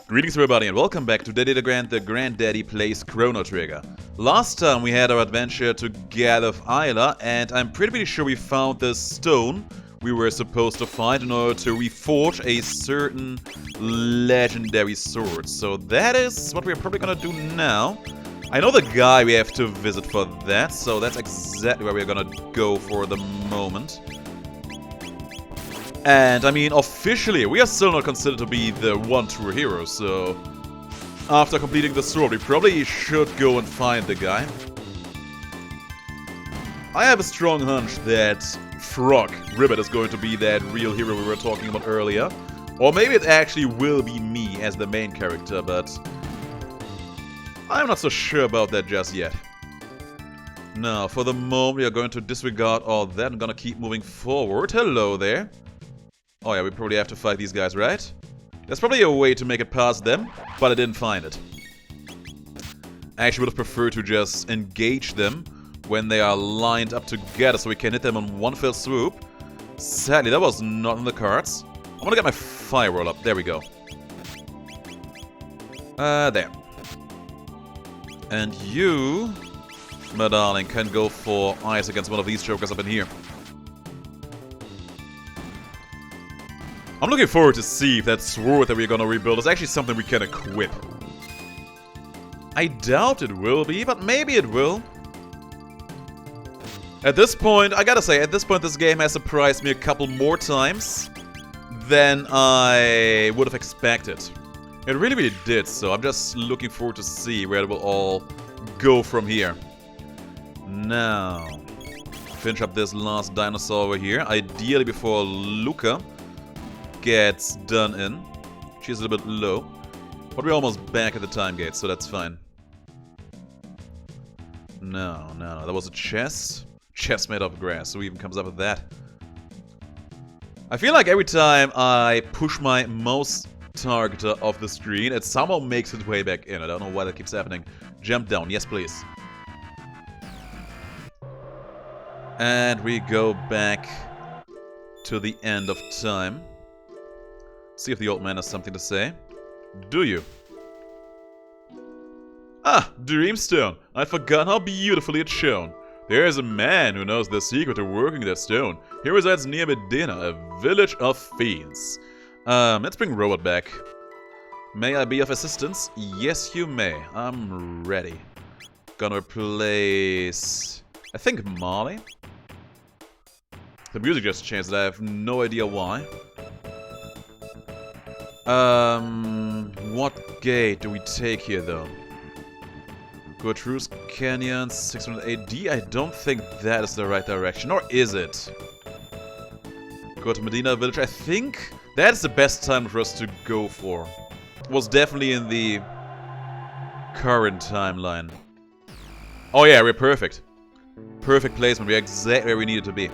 Greetings everybody and welcome back to Daddy the Granddaddy Plays Chrono Trigger. Last time we had our adventure together with Isla, and I'm pretty sure we found the stone we were supposed to find in order to reforge a certain legendary sword. So that is what we're probably gonna do now. I know the guy we have to visit for that, so that's exactly where we're gonna go for the moment. And, I mean, officially, we are still not considered to be the one true hero, so after completing the sword, we probably should go and find the guy. I have a strong hunch that Frog, Ribit, is going to be that real hero we were talking about earlier. Or maybe it actually will be me as the main character, but I'm not so sure about that just yet. Now, for the moment, we are going to disregard all that and gonna keep moving forward. Hello there. Oh yeah, we probably have to fight these guys, right? There's probably a way to make it past them, but I didn't find it. I actually would have preferred to just engage them when they are lined up together so we can hit them on one fell swoop. Sadly, that was not in the cards. I'm gonna get my firewall up. There we go. There. And you, my darling, can go for ice against one of these jokers up in here. I'm looking forward to see if that sword that we're gonna rebuild is actually something we can equip. I doubt it will be, but maybe it will. At this point, I gotta say, at this point this game has surprised me a couple more times than I would have expected. It really did, so I'm just looking forward to see where it will all go from here. Now, finish up this last dinosaur over here, ideally before Luca gets done in. She's a little bit low, but we're almost back at the time gate, so that's fine. No, that was a chest. Chest made of grass, so even comes up with that. I feel like every time I push my mouse targeter off the screen, it somehow makes its way back in. I don't know why that keeps happening. Jump down, yes please. And we go back to the end of time. See if the old man has something to say. Do you? Ah, Dreamstone! I'd forgotten how beautifully it's shone. There is a man who knows the secret to working that stone. He resides near Medina, a village of fiends. Let's bring Robot back. May I be of assistance? Yes, you may. I'm ready. Gonna replace, I think, Marley. The music just changed, I have no idea why. What gate do we take here, though? Gertrude's Canyon, 600 AD? I don't think that is the right direction, or is it? Go to Medina Village, I think that's the best time for us to go for. It was definitely in the current timeline. Oh yeah, we're perfect. Perfect placement, we're exactly where we needed to be.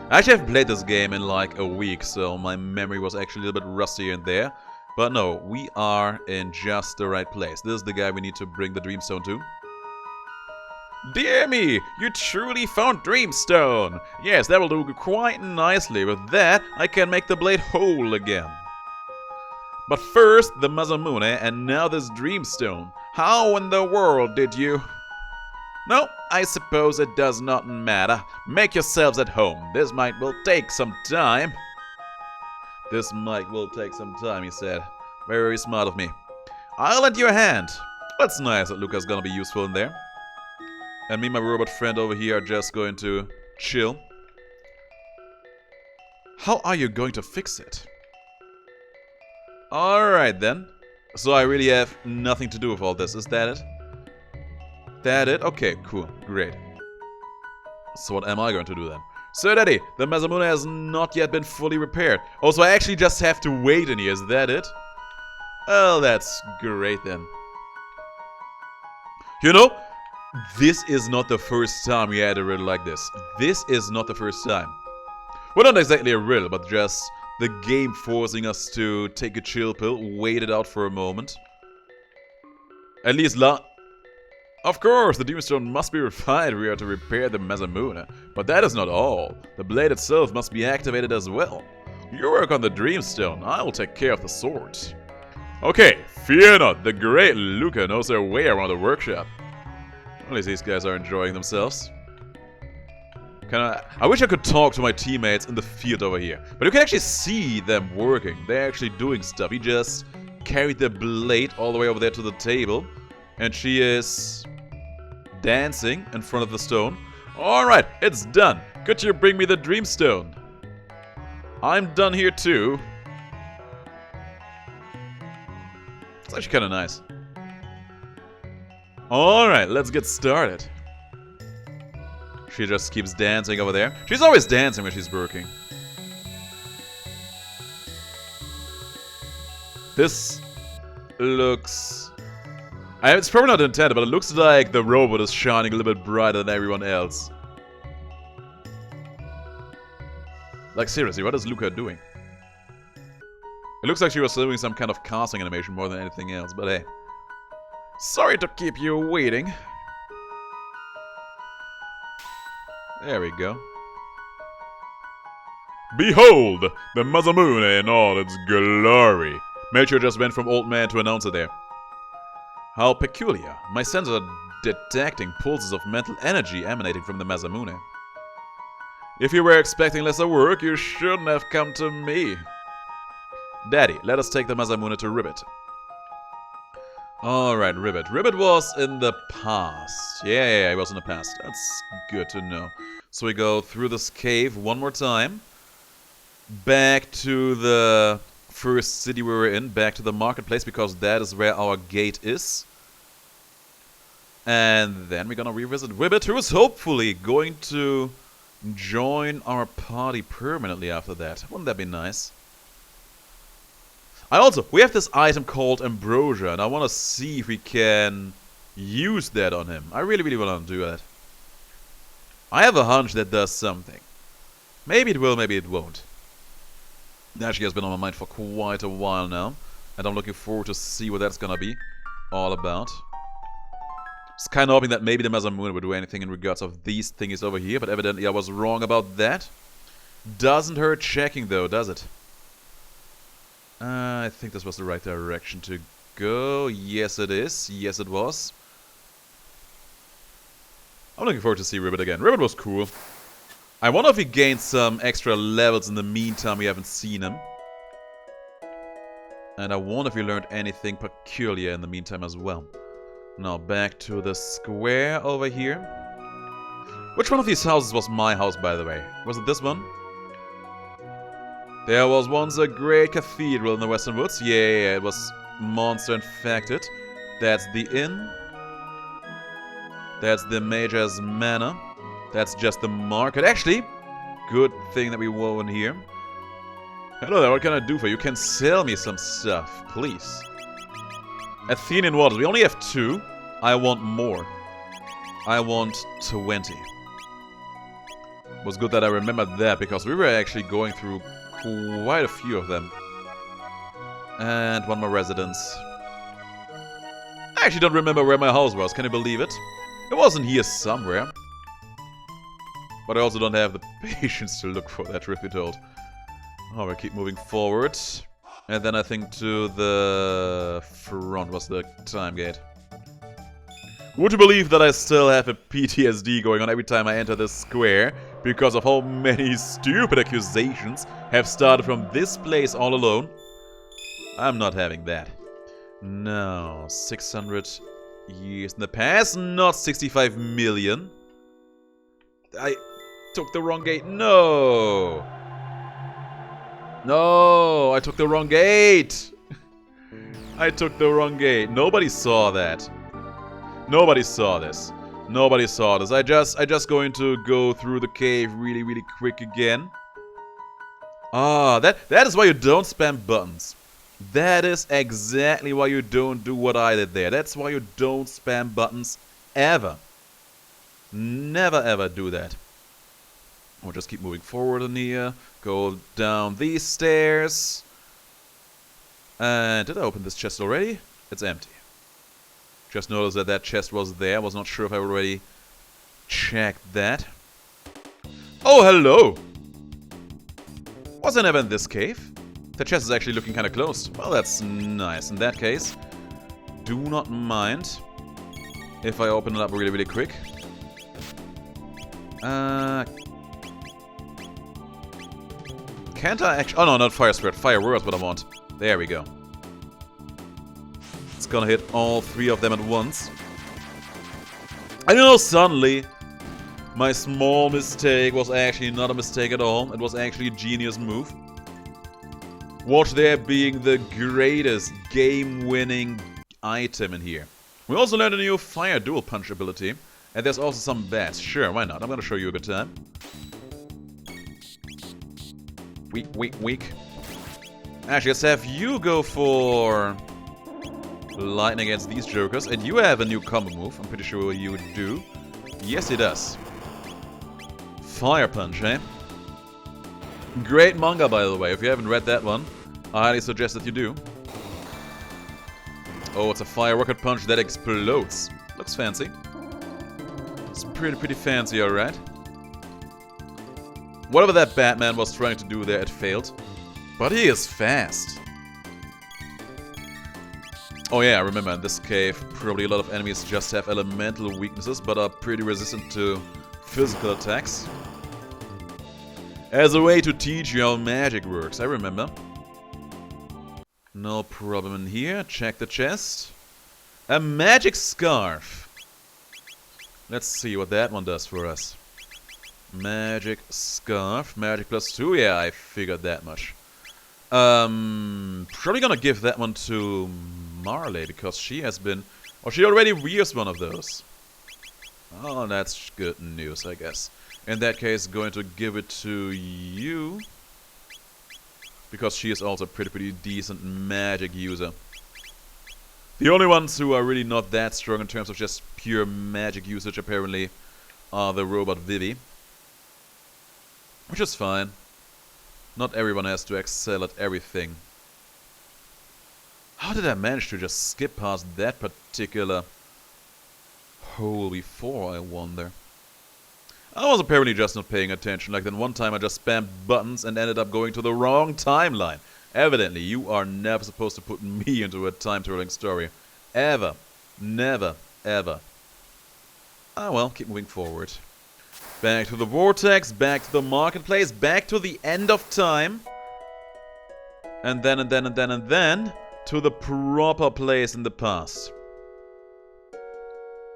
I actually haven't played this game in like a week, so my memory was actually a little bit rusty here and there. But no, we are in just the right place. This is the guy we need to bring the Dreamstone to. Dear me, you truly found Dreamstone! Yes, that will do quite nicely. With that, I can make the blade whole again. But first, the Masamune, and now this Dreamstone. How in the world did you... No, I suppose it does not matter. Make yourselves at home. This will take some time. This will take some time, he said. Very smart of me. I'll lend you a hand. That's nice that Luca's gonna be useful in there. And me and my robot friend over here are just going to chill. How are you going to fix it? Alright then. So I really have nothing to do with all this, is that it? That it? Okay, cool, great. So what am I going to do then? Sir Daddy, the Masamune has not yet been fully repaired. Oh, so I actually just have to wait in here, is that it? Well, that's great then. You know, this is not the first time we had a riddle like this. This is not the first time. Well, not exactly a riddle, but just the game forcing us to take a chill pill, wait it out for a moment. At least Of course, the Dreamstone must be refined if we are to repair the Masamune. But that is not all. The blade itself must be activated as well. You work on the Dreamstone, I will take care of the sword. Okay, fear not, the great Luca knows their way around the workshop. At least these guys are enjoying themselves. I wish I could talk to my teammates in the field over here. But you can actually see them working. They're actually doing stuff. He just carried the blade all the way over there to the table. And she is dancing in front of the stone. Alright, it's done. Could you bring me the Dreamstone? I'm done here too. It's actually kind of nice. Alright, let's get started. She just keeps dancing over there. She's always dancing when she's working. This looks... It's probably not intended, but it looks like the robot is shining a little bit brighter than everyone else. Like, seriously, what is Luca doing? It looks like she was doing some kind of casting animation more than anything else, but hey. Sorry to keep you waiting. There we go. Behold, the Masamune in all its glory. Melchior just went from old man to announcer there. How peculiar. My senses are detecting pulses of mental energy emanating from the Masamune. If you were expecting lesser work, you shouldn't have come to me. Daddy, let us take the Masamune to Ribit. Alright, Ribit. Ribit was in the past. Yeah, he was in the past. That's good to know. So we go through this cave one more time. Back to the first city we were in. Back to the marketplace, because that is where our gate is. And then we're gonna revisit Ribit, who is hopefully going to join our party permanently after that. Wouldn't that be nice? We have this item called Ambrosia, and I want to see if we can use that on him. I really want to do that. I have a hunch that does something. Maybe it will, maybe it won't. It actually has been on my mind for quite a while now, and I'm looking forward to see what that's gonna be all about. Just kind of hoping that maybe the Masamune would do anything in regards of these thingies over here, but evidently I was wrong about that. Doesn't hurt checking though, does it? I think this was the right direction to go. Yes, it is. Yes, it was. I'm looking forward to see Ribit again. Ribit was cool. I wonder if he gained some extra levels in the meantime we haven't seen him. And I wonder if we learned anything peculiar in the meantime as well. Now back to the square over here. Which one of these houses was my house, by the way? Was it this one? There was once a great cathedral in the Western Woods. Yeah, it was monster infected. That's the inn. That's the Major's Manor. That's just the market. Actually, good thing that we were in here. Hello there, what can I do for you? You can sell me some stuff, please. Athenian waters. We only have 2. I want more. I want 20. It was good that I remembered that, because we were actually going through quite a few of them. And one more residence. I actually don't remember where my house was, can you believe it? It wasn't here somewhere. But I also don't have the patience to look for that, truth be told. Oh, we'll keep moving forward. And then I think to the front was the time gate. Would you believe that I still have a PTSD going on every time I enter this square? Because of how many stupid accusations have started from this place all alone? I'm not having that. No, 600 years in the past, not 65 million. I took the wrong gate. No! No, I took the wrong gate. I took the wrong gate. Nobody saw that. Nobody saw this. Nobody saw this. I just going to go through the cave really quick again. Ah, that is why you don't spam buttons. That is exactly why you don't do what I did there. That's why you don't spam buttons ever. Never ever do that. We'll just keep moving forward in here. Go down these stairs. And did I open this chest already? It's empty. Just noticed that that chest was there. Was not sure if I already checked that. Oh, hello! Was I never in this cave? The chest is actually looking kind of closed. Well, that's nice. In that case, do not mind if I open it up really, really quick. Can't I actually... Oh, no, not Fire Spirit. Fire Word is what I want. There we go. It's gonna hit all three of them at once. And you know, suddenly, my small mistake was actually not a mistake at all. It was actually a genius move. Watch there being the greatest game-winning item in here. We also learned a new Fire Dual Punch ability. And there's also some bats. Sure, why not? I'm gonna show you a good time. Weak, weak, weak. Actually, let's have you go for lightning against these jokers. And you have a new combo move. I'm pretty sure you do. Yes, it does. Fire Punch, eh? Great manga, by the way. If you haven't read that one, I highly suggest that you do. Oh, it's a fire rocket punch that explodes. Looks fancy. It's pretty fancy, alright. Whatever that Batman was trying to do there, it failed. But he is fast. Oh yeah, remember, in this cave, probably a lot of enemies just have elemental weaknesses, but are pretty resistant to physical attacks. As a way to teach you how magic works, I remember. No problem in here. Check the chest. A magic scarf. Let's see what that one does for us. Magic scarf. Magic +2. Yeah, I figured that much. Probably gonna give that one to Marley because she has been... Or she already wears one of those. Oh, that's good news, I guess. In that case, going to give it to you. Because she is also a pretty decent magic user. The only ones who are really not that strong in terms of just pure magic usage, apparently, are the robot Vivi. Which is fine. Not everyone has to excel at everything. How did I manage to just skip past that particular hole before, I wonder? I was apparently just not paying attention. Like then one time I just spammed buttons and ended up going to the wrong timeline. Evidently, you are never supposed to put me into a time-traveling story. Ever. Never. Ever. Ah well, keep moving forward. Back to the vortex, back to the marketplace, back to the end of time. And then to the proper place in the past.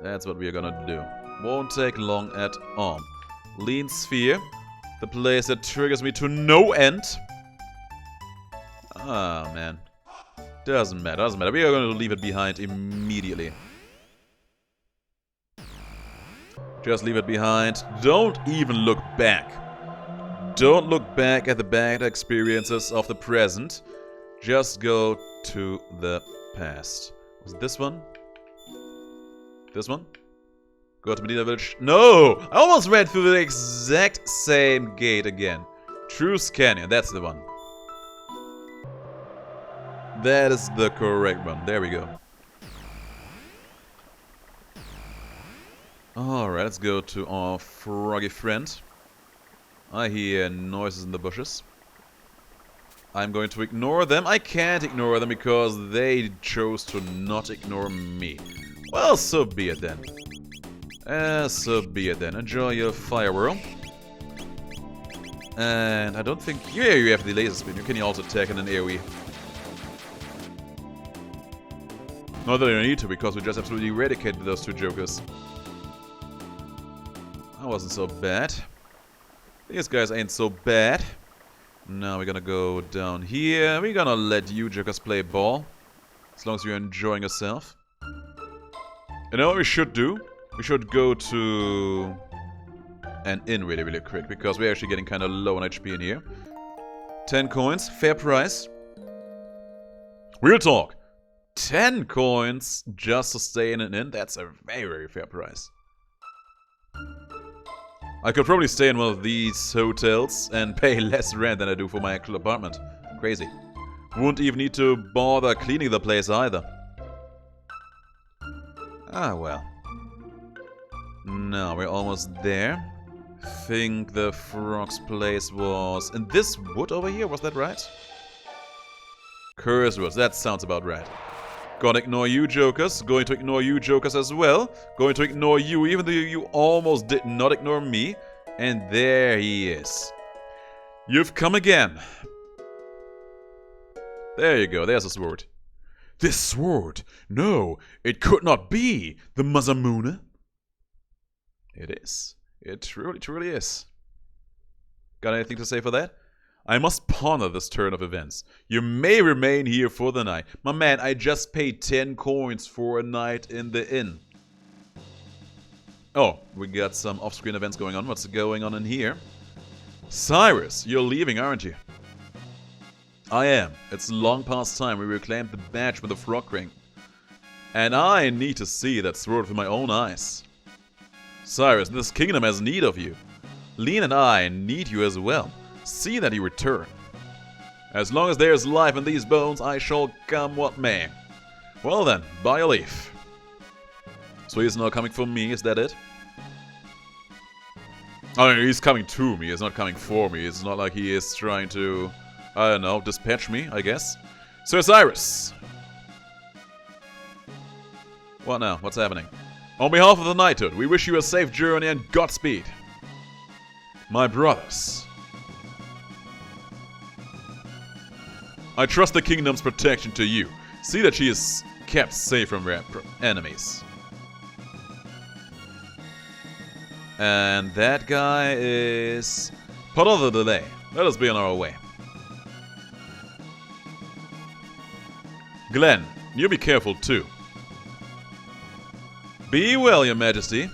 That's what we are gonna do. Won't take long at all. Lean Sphere. The place that triggers me to no end. Ah, man. Doesn't matter, doesn't matter. We are going to leave it behind immediately. Just leave it behind. Don't even look back. Don't look back at the bad experiences of the present. Just go to the past. Was it this one? This one? Go to Medina Village. No! I almost ran through the exact same gate again. Truce Canyon, that's the one. That is the correct one. There we go. Alright, let's go to our froggy friend. I hear noises in the bushes. I'm going to ignore them. I can't ignore them because they chose to not ignore me. Well, so be it then. So be it then. Enjoy your fire whirl. And I don't think... Yeah, you have the laser spin. You can also attack in an AoE. Not that I need to, because we just absolutely eradicated those two jokers. That wasn't so bad. These guys ain't so bad. Now we're gonna go down here. We're gonna let you jokers play ball. As long as you're enjoying yourself. You know what we should do? We should go to an inn really quick, because we're actually getting kind of low on HP in here. 10 coins, fair price. Real talk. 10 coins just to stay in an inn, that's a very fair price. I could probably stay in one of these hotels and pay less rent than I do for my actual apartment. Crazy. Wouldn't even need to bother cleaning the place either. Ah, well. Now we're almost there. Think the frog's place was in this wood over here, was that right? Curse words, that sounds about right. Gonna ignore you, jokers. Going to ignore you, jokers, as well. Going to ignore you, even though you almost did not ignore me. And there he is. You've come again. There you go, there's a sword. This sword? No, it could not be the Masamune. It is. It truly is. Got anything to say for that? I must ponder this turn of events. You may remain here for the night. My man, I just paid 10 coins for a night in the inn. Oh, we got some off-screen events going on. What's going on in here? Cyrus, you're leaving, aren't you? I am. It's long past time we reclaimed the badge with the frog ring. And I need to see that sword with my own eyes. Cyrus, this kingdom has need of you. Lean and I need you as well. See that you return. As long as there is life in these bones, I shall come what may. Well then, by your leave. So he's not coming for me, is that it? I mean, he's coming to me, he's not coming for me. It's not like he is trying to, I don't know, dispatch me, I guess. Sir Cyrus! What now? What's happening? On behalf of the knighthood, we wish you a safe journey and Godspeed. My brothers. I trust the kingdom's protection to you. See that she is kept safe from enemies. And that guy is... Put on the delay. Let us be on our way. Glenn, you be careful too. Be well, your majesty.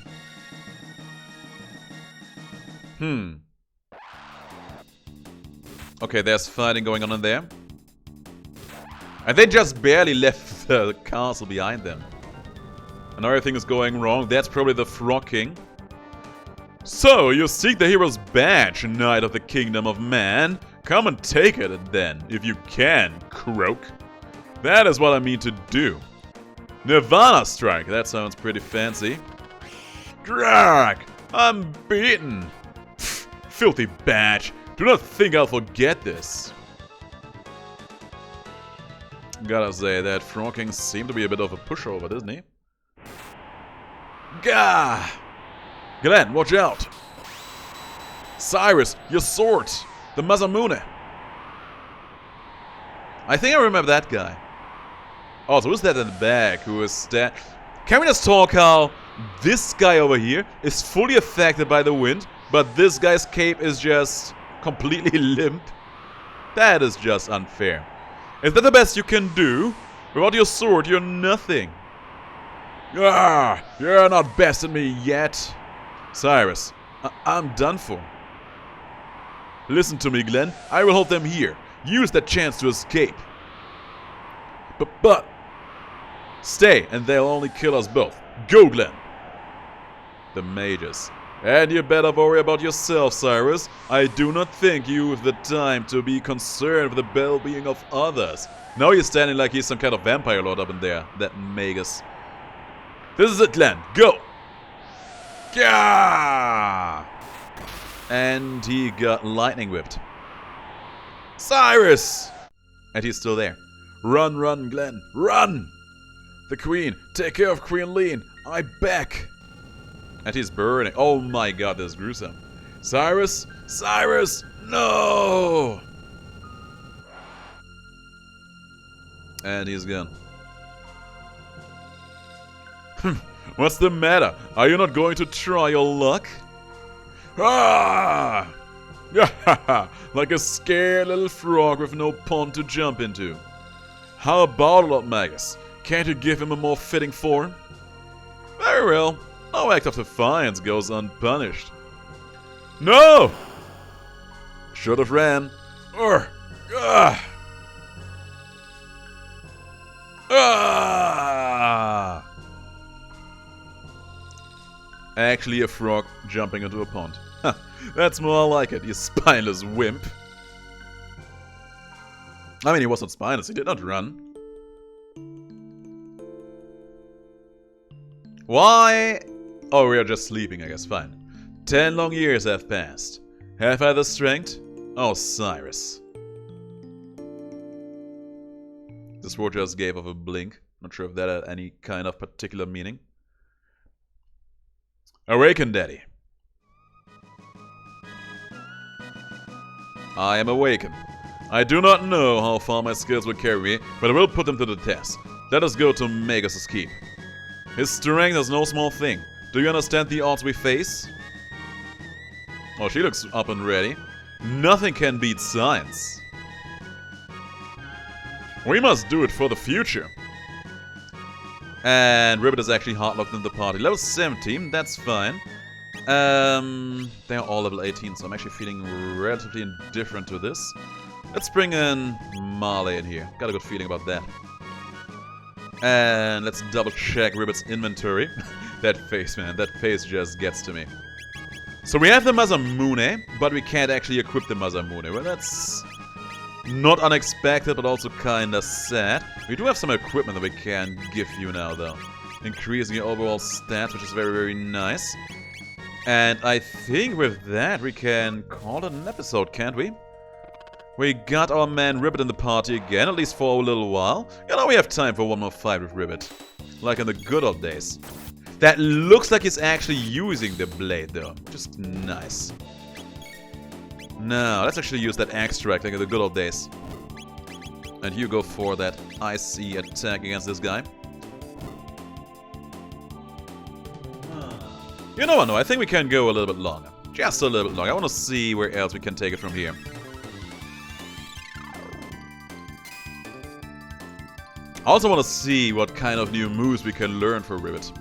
Okay, there's fighting going on in there. And they just barely left the castle behind them. And everything is going wrong. That's probably the Frog King. So, you seek the hero's badge, Knight of the Kingdom of Man. Come and take it then, if you can, Croak. That is what I mean to do. Nirvana Strike, that sounds pretty fancy. Drag! I'm beaten! Pfft, filthy badge. Do not think I'll forget this. Gotta say, that Frog King seemed to be a bit of a pushover, doesn't he? Gah! Glenn, watch out! Cyrus, your sword! The Masamune! I think I remember that guy. Oh, so who's that in the back who is that? Can we just talk how this guy over here is fully affected by the wind, but this guy's cape is just completely limp? That is just unfair. Is that the best you can do? Without your sword, you're nothing. Ah, you're not besting me yet. Cyrus, I'm done for. Listen to me, Glenn. I will hold them here. Use that chance to escape. But... Stay, and they'll only kill us both. Go, Glenn. The mages. And you better worry about yourself, Cyrus. I do not think you have the time to be concerned with the well-being of others. Now he's standing like he's some kind of vampire lord up in there, that magus. This is it, Glenn. Go! Gah! And he got lightning whipped. Cyrus! And he's still there. Run, run, Glenn. Run! The queen. Take care of Queen Lean. I back. And he's burning. Oh my god, this is gruesome. Cyrus? Cyrus! No! And he's gone. What's the matter? Are you not going to try your luck? Ah! Like a scared little frog with no pond to jump into. How about Lord Magus? Can't you give him a more fitting form? Very well. No act of defiance goes unpunished. No! Should have ran. Ah! Actually a frog jumping into a pond. That's more like it, you spineless wimp. I mean, he wasn't spineless, he did not run. Why? Oh, we are just sleeping, I guess, fine. 10 long years have passed. Have I the strength? Oh, Cyrus. The sword just gave off a blink. Not sure if that had any kind of particular meaning. Awaken, Daddy. I am awakened. I do not know how far my skills will carry me, but I will put them to the test. Let us go to Magus' keep. His strength is no small thing. Do you understand the odds we face? Oh, she looks up and ready. Nothing can beat science. We must do it for the future. And Ribit is actually hard-locked in the party. Level 17, that's fine. They're all level 18, so I'm actually feeling relatively indifferent to this. Let's bring in Marley in here. Got a good feeling about that. And let's double check Ribit's inventory. That face, man. That face just gets to me. So we have the Masamune, but we can't actually equip the Masamune. Well, that's not unexpected, but also kinda sad. We do have some equipment that we can give you now, though. Increasing your overall stats, which is very, very nice. And I think with that, we can call it an episode, can't we? We got our man Ribit in the party again, at least for a little while. You know, we have time for one more fight with Ribit. Like in the good old days. That looks like he's actually using the blade, though. Just nice. Now, let's actually use that extract like in the good old days. And you go for that icy attack against this guy. You know what, no, I think we can go a little bit longer. Just a little bit longer. I want to see where else we can take it from here. I also want to see what kind of new moves we can learn for Ribit.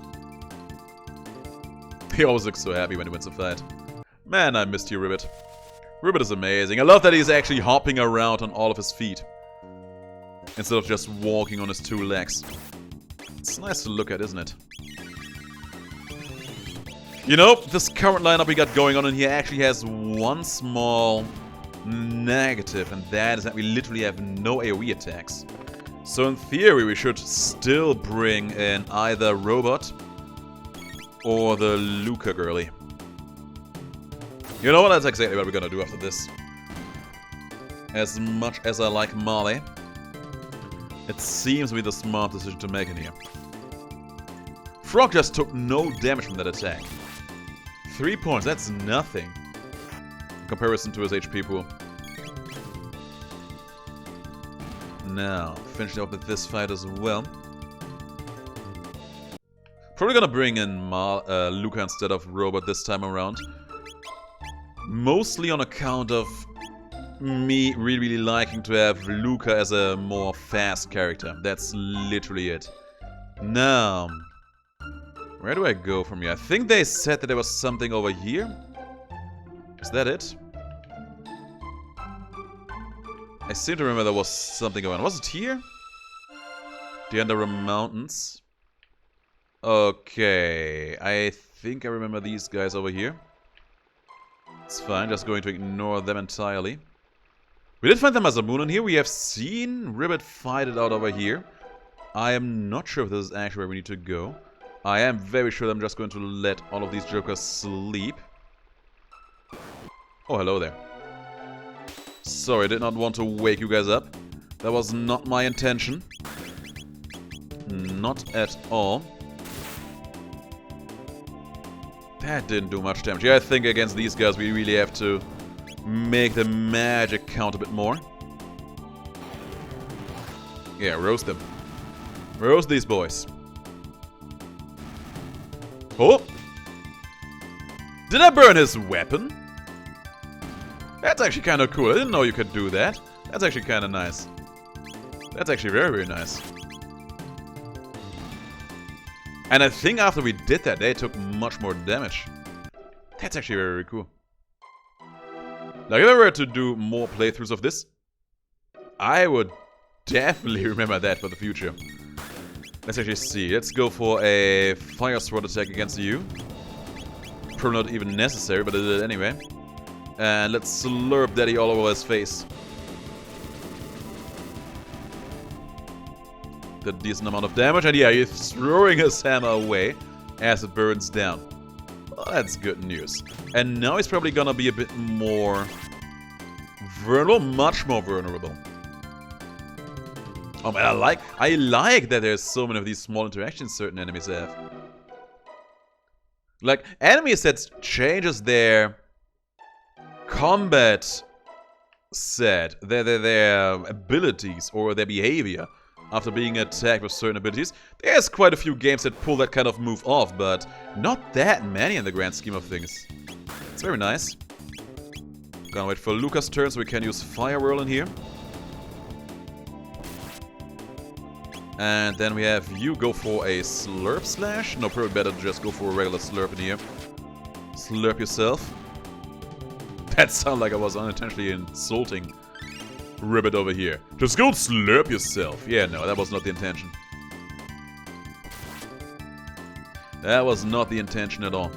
He always looks so happy when he wins a fight. Man, I missed you, Ribit. Ribit is amazing. I love that he's actually hopping around on all of his feet. Instead of just walking on his two legs. It's nice to look at, isn't it? You know, this current lineup we got going on in here actually has one small negative, and that is that we literally have no AoE attacks. So in theory we should still bring in either Robot or the Luca girly. You know what, that's exactly what we're gonna do after this. As much as I like Marley, it seems to be the smart decision to make in here. Frog just took no damage from that attack. 3 points, that's nothing. In comparison to his HP pool. Now, finishing up with this fight as well. Probably gonna bring in Luca instead of Robot this time around. Mostly on account of me really, really liking to have Luca as a more fast character. That's literally it. Now, where do I go from here? I think they said that there was something over here. Is that it? I seem to remember there was something going on. Was it here? The Underrim Mountains. Okay. I think I remember these guys over here. It's fine, just going to ignore them entirely. We did find the Masamune here. We have seen Ribit fight it out over here. I am not sure if this is actually where we need to go. I am very sure I'm just going to let all of these jokers sleep. Oh, hello there. Sorry, I did not want to wake you guys up. That was not my intention. Not at all. That didn't do much damage. Yeah, I think against these guys we really have to make the magic count a bit more. Yeah, roast them. Roast these boys. Oh! Did I burn his weapon? That's actually kind of cool. I didn't know you could do that. That's actually kind of nice. That's actually very, very nice. And I think after we did that, they took much more damage. That's actually very, very cool. Like, if I were to do more playthroughs of this, I would definitely remember that for the future. Let's actually see. Let's go for a Fire Sword attack against you. Probably not even necessary, but I did it anyway. And let's slurp Daddy all over his face. A decent amount of damage, and yeah, he's throwing his hammer away as it burns down. Well, that's good news. And now he's probably gonna be a bit more vulnerable, much more vulnerable. Oh man, I like that there's so many of these small interactions certain enemies have. Like, enemies that changes their combat set, their abilities or their behavior after being attacked with certain abilities. There's quite a few games that pull that kind of move off, but not that many in the grand scheme of things. It's very nice. Gonna wait for Luca's turn so we can use Fire Whirl in here. And then we have you go for a Slurp Slash. No, probably better to just go for a regular Slurp in here. Slurp yourself. That sounded like I was unintentionally insulting Ribit over here. Just go slurp yourself. Yeah, no, that was not the intention. That was not the intention at all.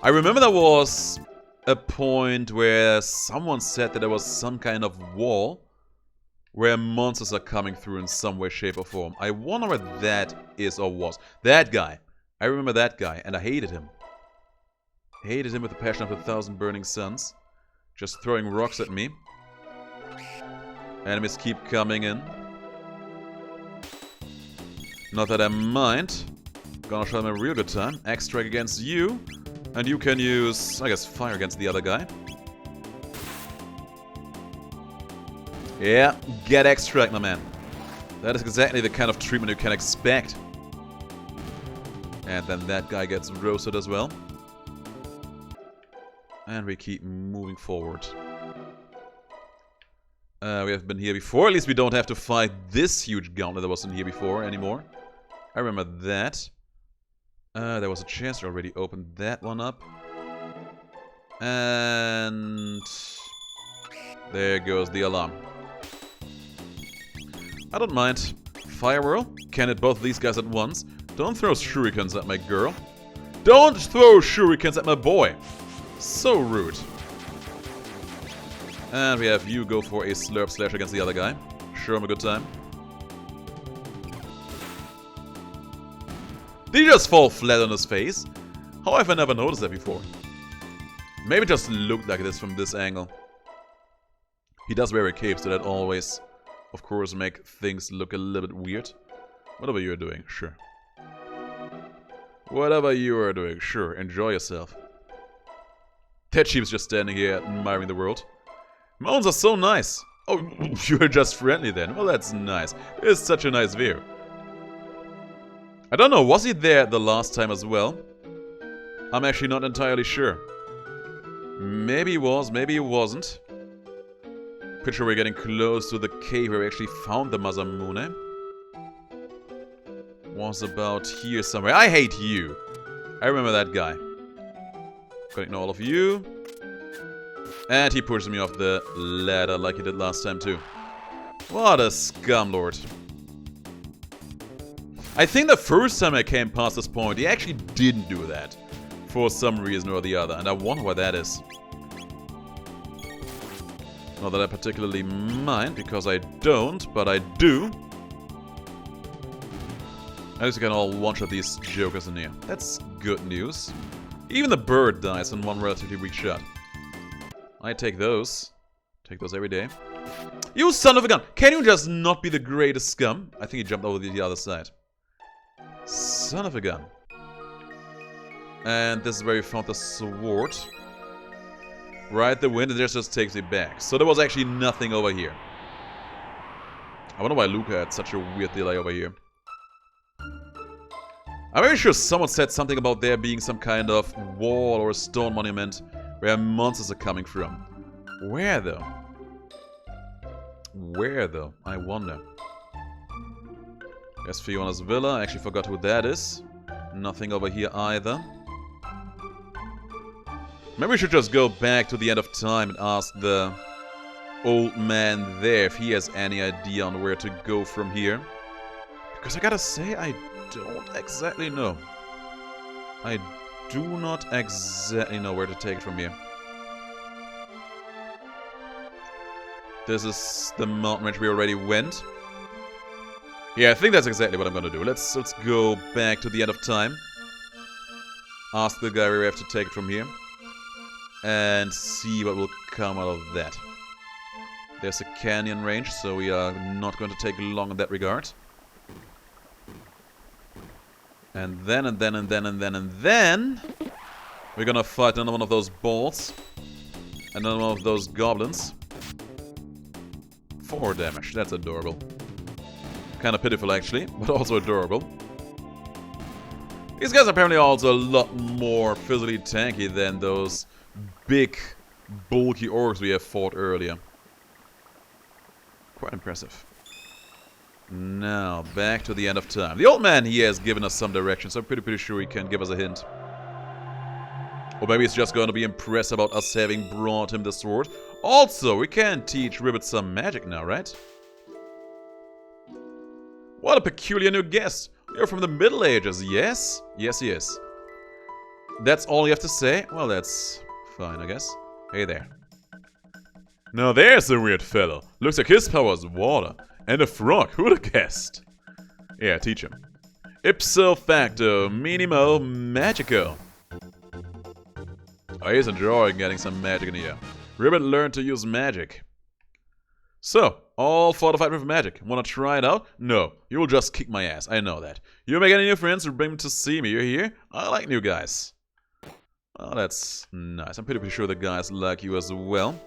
I remember there was a point where someone said that there was some kind of wall where monsters are coming through in some way, shape, or form. I wonder what that is or was. That guy. I remember that guy, and I hated him. Hated him with the passion of 1,000 burning suns. Just throwing rocks at me. Enemies keep coming in. Not that I mind. Gonna show them a real good time. X-Strike against you. And you can use, I guess, fire against the other guy. Yeah, get X-Strike, my man. That is exactly the kind of treatment you can expect. And then that guy gets roasted as well. And we keep moving forward. We have been here before. At least we don't have to fight this huge gauntlet that wasn't here before anymore. I remember that. There was a chance to already open that one up. And there goes the alarm. I don't mind. Fire Whirl. Can hit both these guys at once. Don't throw shurikens at my girl. Don't throw shurikens at my boy. So rude. And we have you go for a Slurp Slash against the other guy. Show him a good time. Did he just fall flat on his face? How have I never noticed that before? Maybe it just looked like this from this angle. He does wear a cape, so that always, of course, make things look a little bit weird. Whatever you're doing, sure. Whatever you are doing, sure. Enjoy yourself. That sheep's just standing here admiring the world. Mountains are so nice. Oh, you're just friendly then. Well, that's nice. It's such a nice view. I don't know, was he there the last time as well? I'm actually not entirely sure. Maybe he was, maybe he wasn't. Pretty sure we're getting close to the cave where we actually found the Masamune. Was about here somewhere. I hate you. I remember that guy. Gonna ignore all of you. And he pushes me off the ladder like he did last time too. What a scumlord. I think the first time I came past this point, he actually didn't do that. For some reason or the other. And I wonder why that is. Not that I particularly mind, because I don't, but I do. At least you can all one-shot these jokers in here. That's good news. Even the bird dies in one relatively weak shot. I take those. Take those every day. You son of a gun! Can you just not be the greatest scum? I think he jumped over the other side. Son of a gun. And this is where we found the sword. Right, the wind just takes it back. So there was actually nothing over here. I wonder why Luca had such a weird delay over here. I'm very sure someone said something about there being some kind of wall or a stone monument where monsters are coming from. Where though? Where though? I wonder. There's Fiona's villa. I actually forgot who that is. Nothing over here either. Maybe we should just go back to the end of time and ask the old man there if he has any idea on where to go from here. Because I gotta say, I don't exactly know. I do not exactly know where to take it from here. This is the mountain range we already went. Yeah, I think that's exactly what I'm gonna do. Let's go back to the end of time. Ask the guy where we have to take it from here. And see what will come out of that. There's a canyon range, so we are not going to take long in that regard. And then, we're gonna fight another one of those balls. Another one of those goblins. 4 damage, that's adorable. Kinda pitiful actually, but also adorable. These guys are apparently also a lot more physically tanky than those big, bulky orcs we have fought earlier. Quite impressive. Now, back to the end of time. The old man here has given us some direction, so I'm pretty sure he can give us a hint. Or maybe he's just going to be impressed about us having brought him the sword. Also, we can teach Ribit some magic now, right? What a peculiar new guest. You're from the Middle Ages, yes? Yes, yes. That's all you have to say? Well, that's fine, I guess. Hey there. Now there's a weird fellow. Looks like his power is water. And a frog, who'd have guessed? Yeah, teach him. Ipso facto, minimo magico. Oh, he's enjoying getting some magic in here. Ribit learned to use magic. So, all fortified with magic. Wanna try it out? No, you'll just kick my ass, I know that. You make any new friends or bring them to see me, you're here? I like new guys. Oh, that's nice. I'm pretty sure the guys like you as well.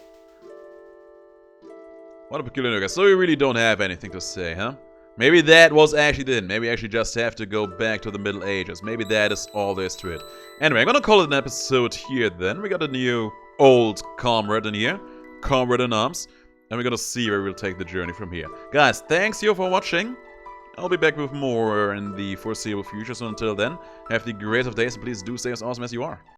What a peculiar new guy. So we really don't have anything to say, huh? Maybe that was actually the end. Maybe we actually just have to go back to the Middle Ages. Maybe that is all there is to it. Anyway, I'm gonna call it an episode here then. We got a new old comrade in here. Comrade in arms. And we're gonna see where we'll take the journey from here. Guys, thanks you for watching. I'll be back with more in the foreseeable future. So until then, have the greatest of days. And please do stay as awesome as you are.